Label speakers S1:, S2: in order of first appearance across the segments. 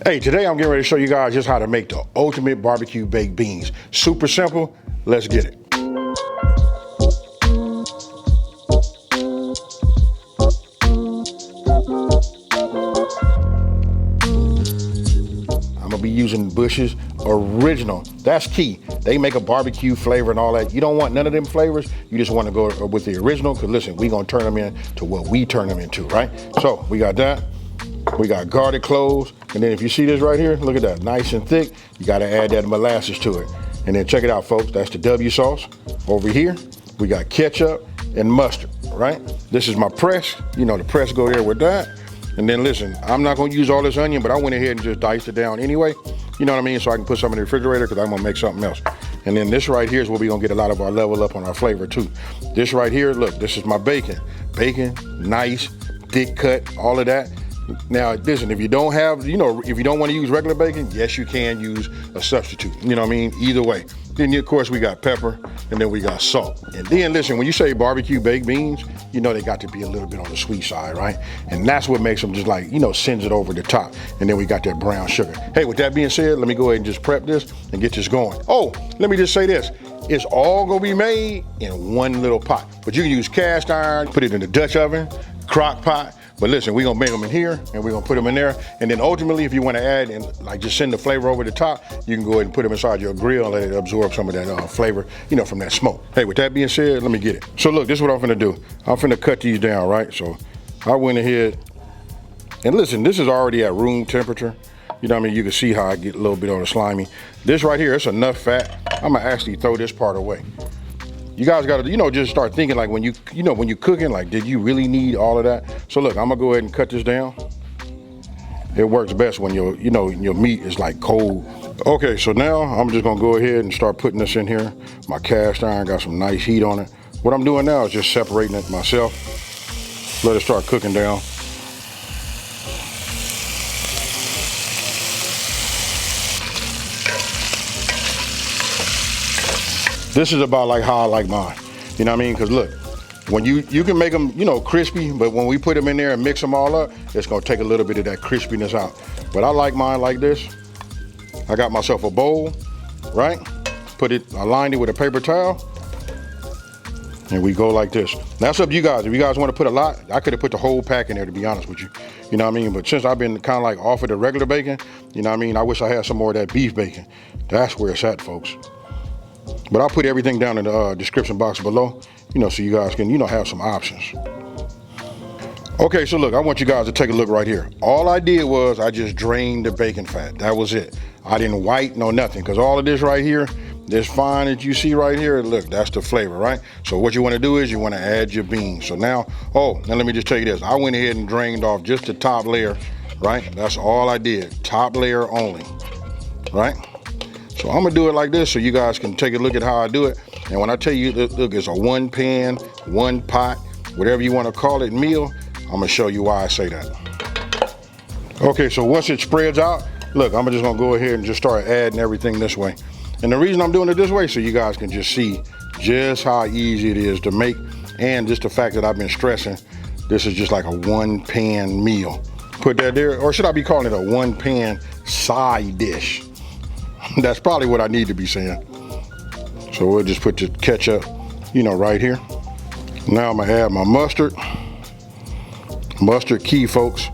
S1: Hey, today I'm getting ready to show you guys just how to make the ultimate barbecue baked beans. Super simple, let's get it. I'm gonna be using Bush's Original. That's key. They make a barbecue flavor and all that. You don't want none of them flavors. You just want to go with the original, because listen, we're gonna turn them into what we turn them into, right? So we got that. We got garlic cloves, and then if you see this right here, look at that, nice and thick. You gotta add that molasses to it. And then check it out, folks, that's the W sauce. Over here, we got ketchup and mustard, right? This is my press. You know, the press go there with that. And then listen, I'm not gonna use all this onion, but I went ahead and just diced it down anyway. You know what I mean? So I can put some in the refrigerator, because I'm gonna make something else. And then this right here is where we're gonna get a lot of our level up on our flavor too. This right here, look, this is my bacon. Bacon, nice, thick cut, all of that. Now, listen, if you don't have, if you don't want to use regular bacon, yes, you can use a substitute. You know what I mean? Either way. Then, of course, we got pepper, and then we got salt. And then, listen, when you say barbecue baked beans, you know they got to be a little bit on the sweet side, right? And that's what makes them just like, sends it over the top. And then we got that brown sugar. Hey, with that being said, let me go ahead and just prep this and get this going. Oh, let me just say this. It's all gonna be made in one little pot. But you can use cast iron, put it in the Dutch oven, crock pot. But listen, we're gonna make them in here, and we're gonna put them in there. And then ultimately, if you wanna add and like just send the flavor over the top, you can go ahead and put them inside your grill and let it absorb some of that flavor, from that smoke. Hey, with that being said, let me get it. So look, this is what I'm finna do. I'm finna cut these down, right? So I went ahead, and listen, this is already at room temperature. You know what I mean? You can see how I get a little bit on the slimy. This right here, it's enough fat. I'm gonna actually throw this part away. You guys gotta, just start thinking like when you're cooking, like, did you really need all of that? So look, I'm gonna go ahead and cut this down. It works best when your meat is like cold. Okay, so now I'm just gonna go ahead and start putting this in here. My cast iron got some nice heat on it. What I'm doing now is just separating it myself. Let it start cooking down. This is about like how I like mine. You know what I mean? Because look, when you can make them, crispy, but when we put them in there and mix them all up, it's gonna take a little bit of that crispiness out. But I like mine like this. I got myself a bowl, right? I lined it with a paper towel, and we go like this. That's up to you guys. If you guys want to put a lot, I could have put the whole pack in there, to be honest with you. You know what I mean? But since I've been kind of like off of the regular bacon, you know what I mean? I wish I had some more of that beef bacon. That's where it's at, folks. But I'll put everything down in the description box below, so you guys can, have some options. Okay, so look, I want you guys to take a look right here. All I did was I just drained the bacon fat. That was it. I didn't white, no nothing, because all of this right here, this fine that you see right here, look, that's the flavor, right? So what you want to do is you want to add your beans. So now let me just tell you this. I went ahead and drained off just the top layer, right? That's all I did, top layer only, right? So I'm gonna do it like this so you guys can take a look at how I do it. And when I tell you, look, it's a one pan, one pot, whatever you wanna call it, meal, I'm gonna show you why I say that. Okay, so once it spreads out, look, I'm just gonna go ahead and just start adding everything this way. And the reason I'm doing it this way, so you guys can just see just how easy it is to make, and just the fact that I've been stressing, this is just like a one pan meal. Put that there, or should I be calling it a one pan side dish? That's probably what I need to be saying. So we'll just put the ketchup, right here. Now I'm gonna add my mustard. Mustard key, folks.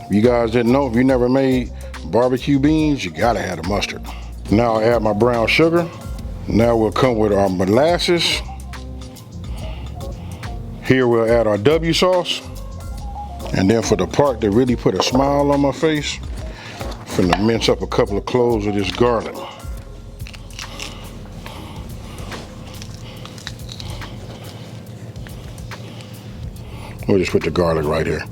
S1: If you guys didn't know, if you never made barbecue beans, you gotta have the mustard. Now I'll add my brown sugar. Now we'll come with our molasses. Here we'll add our W sauce. And then for the part that really put a smile on my face, I'm finna mince up a couple of cloves of this garlic. We'll just put the garlic right here.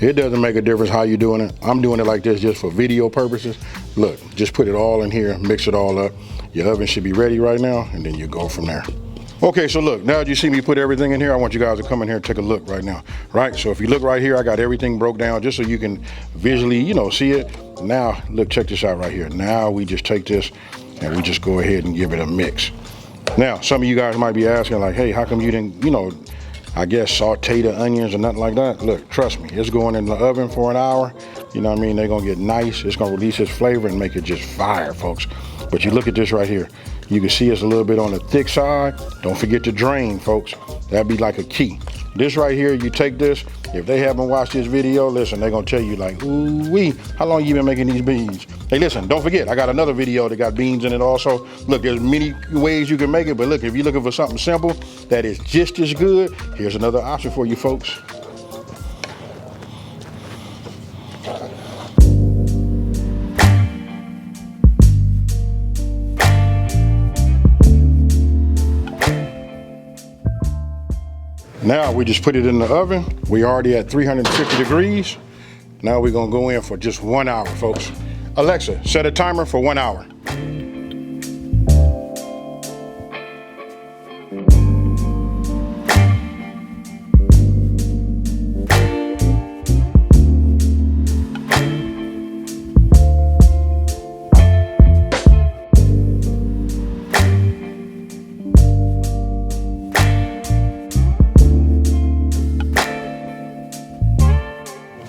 S1: It doesn't make a difference how you're doing it. I'm doing it like this just for video purposes. Look, just put it all in here, mix it all up. Your oven should be ready right now, and then you go from there. Okay, so look, now that you see me put everything in here, I want you guys to come in here and take a look right now, right? So if you look right here, I got everything broke down just so you can visually, see it. Now, look, check this out right here. Now we just take this and we just go ahead and give it a mix. Now, some of you guys might be asking like, hey, how come you didn't, I guess saute the onions or nothing like that? Look, trust me, it's going in the oven for an hour. You know what I mean? They're gonna get nice. It's gonna release its flavor and make it just fire, folks. But you look at this right here. You can see it's a little bit on the thick side. Don't forget to drain, folks. That'd be like a key. This right here, you take this. If they haven't watched this video, listen, they're gonna tell you like, ooh-wee, how long you been making these beans? Hey, listen, don't forget, I got another video that got beans in it also. Look, there's many ways you can make it, but look, if you're looking for something simple that is just as good, here's another option for you folks. Now we just put it in the oven. We already at 350 degrees. Now we're gonna go in for just 1 hour, folks. Alexa, set a timer for 1 hour.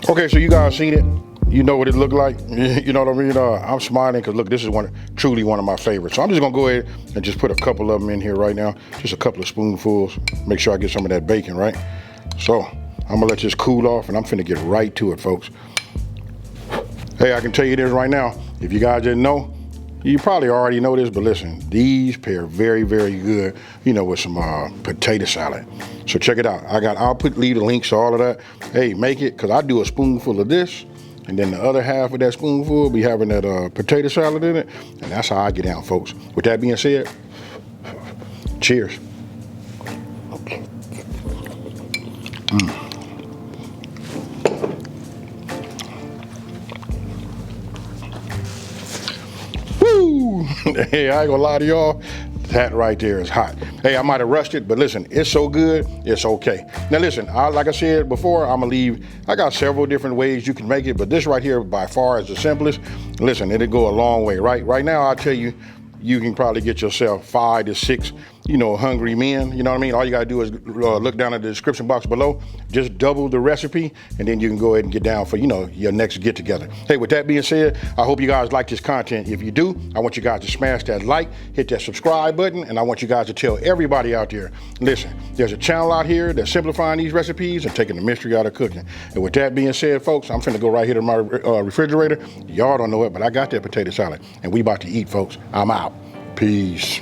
S1: Okay, so you guys seen it. You know what it looked like. You know what I mean? I'm smiling because look, this is truly one of my favorites. So I'm just gonna go ahead and just put a couple of them in here right now. Just a couple of spoonfuls. Make sure I get some of that bacon, right? So I'm gonna let this cool off and I'm finna get right to it, folks. Hey, I can tell you this right now. If you guys didn't know, you probably already know this, but listen, these pair very, very good, you know, with some potato salad. So check it out. I'll leave the links to all of that. Hey, make it, because I do a spoonful of this, and then the other half of that spoonful will be having that potato salad in it, and that's how I get down, folks. With that being said, cheers. Woo! Hey, I ain't gonna lie to y'all. That right there is hot. Hey, I might have rushed it, but listen, it's so good, it's okay. Now listen, like I said before, I got several different ways you can make it, but this right here by far is the simplest. Listen, it'll go a long way, right? Right now, I'll tell you, you can probably get yourself 5 to 6, hungry men. You know what I mean? All you gotta do is look down at the description box below, just double the recipe, and then you can go ahead and get down for, your next get together. Hey, with that being said, I hope you guys like this content. If you do, I want you guys to smash that like, hit that subscribe button, and I want you guys to tell everybody out there, listen, there's a channel out here that's simplifying these recipes and taking the mystery out of cooking. And with that being said, folks, I'm finna go right here to my refrigerator. Y'all don't know it, but I got that potato salad, and we about to eat, folks. I'm out. Peace.